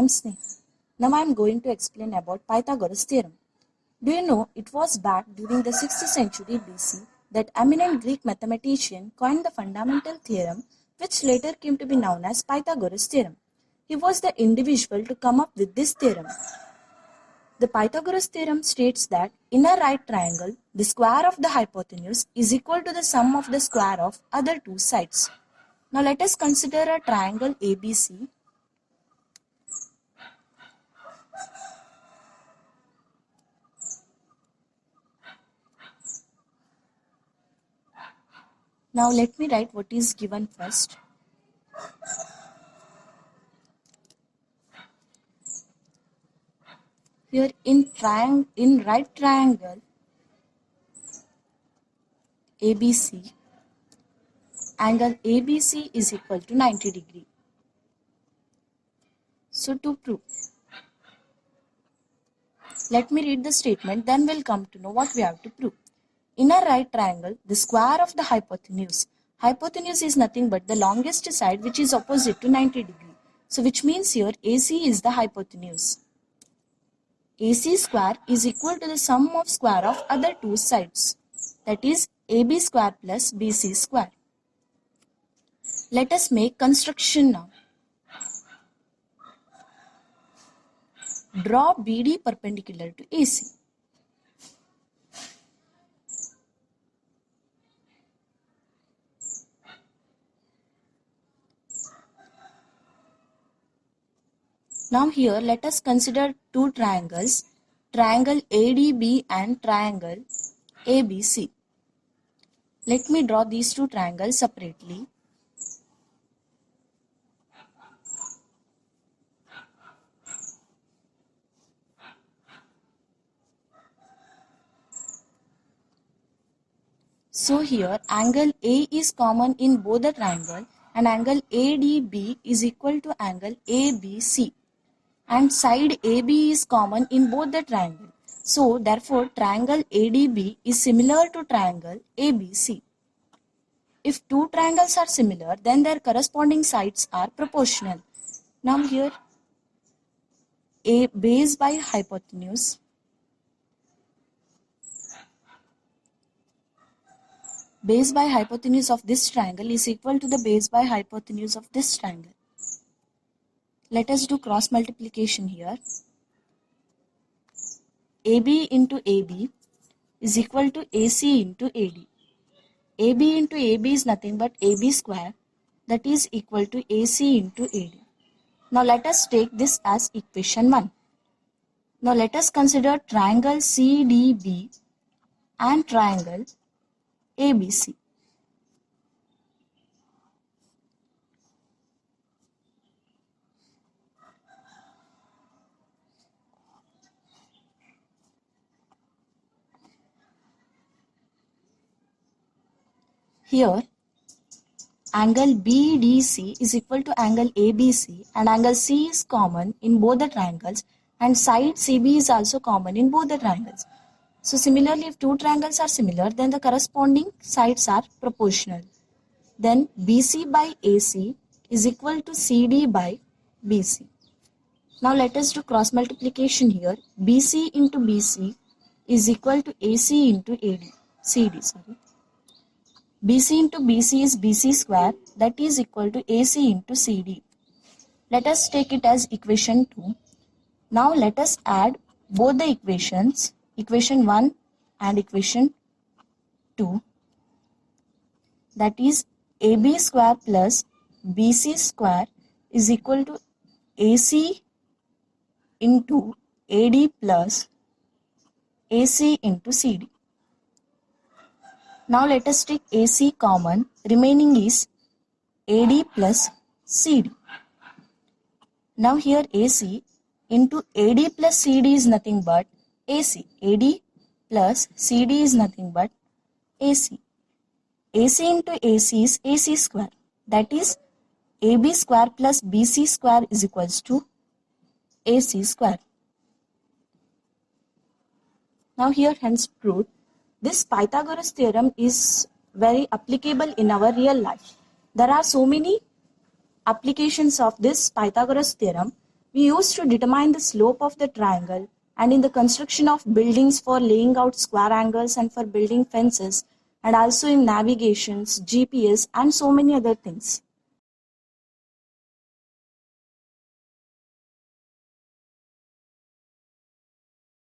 am Sneha. Now I am going to explain about Pythagoras theorem. Do you know it was back during the 6th century BC that eminent Greek mathematician coined the fundamental theorem which later came to be known as Pythagoras theorem. He was the individual to come up with this theorem. The Pythagoras theorem states that in a right triangle, the square of the hypotenuse is equal to the sum of the square of other two sides. Now let us consider a triangle ABC. Now let me write what is given first. Here in right triangle ABC, angle ABC is equal to 90 degree. So to prove, let me read the statement, then we'll come to know what we have to prove. In a right triangle, the square of the hypotenuse is nothing but the longest side which is opposite to 90 degree. So which means here AC is the hypotenuse. AC square is equal to the sum of square of other two sides, that is AB square plus BC square. Let us make construction now. Draw BD perpendicular to AC. Now here let us consider two triangles, triangle ADB and triangle ABC. Let me draw these two triangles separately. So here angle A is common in both the triangle and angle ADB is equal to angle ABC. And side AB is common in both the triangle. So therefore triangle ADB is similar to triangle ABC. If two triangles are similar, then their corresponding sides are proportional. Now here a base by hypotenuse of this triangle is equal to the base by hypotenuse of this triangle. Let us do cross multiplication here. AB into AB is equal to AC into AD. AB into AB is nothing but AB square, that is equal to AC into AD. Now let us take this as equation 1. Now let us consider triangle CDB and triangle ABC. Here, angle BDC is equal to angle ABC and angle C is common in both the triangles and side CB is also common in both the triangles. So similarly, if two triangles are similar, then the corresponding sides are proportional. Then BC by AC is equal to CD by BC. Now let us do cross multiplication here. BC into BC is equal to AC into CD. BC into BC is BC square, that is equal to AC into CD. Let us take it as equation 2. Now let us add both the equations, equation 1 and equation 2. That is AB square plus BC square is equal to AC into AD plus AC into CD. Now let us take AC common, remaining is AD plus CD. Now here AC into AD plus CD is nothing but AC. AD plus CD is nothing but AC. AC into AC is AC square, that is AB square plus BC square is equals to AC square. Now here hence proved, this Pythagoras theorem is very applicable in our real life. There are so many applications of this Pythagoras theorem We used to determine the slope of the triangle, and in the construction of buildings for laying out square angles and for building fences, and also in navigations, GPS, and so many other things.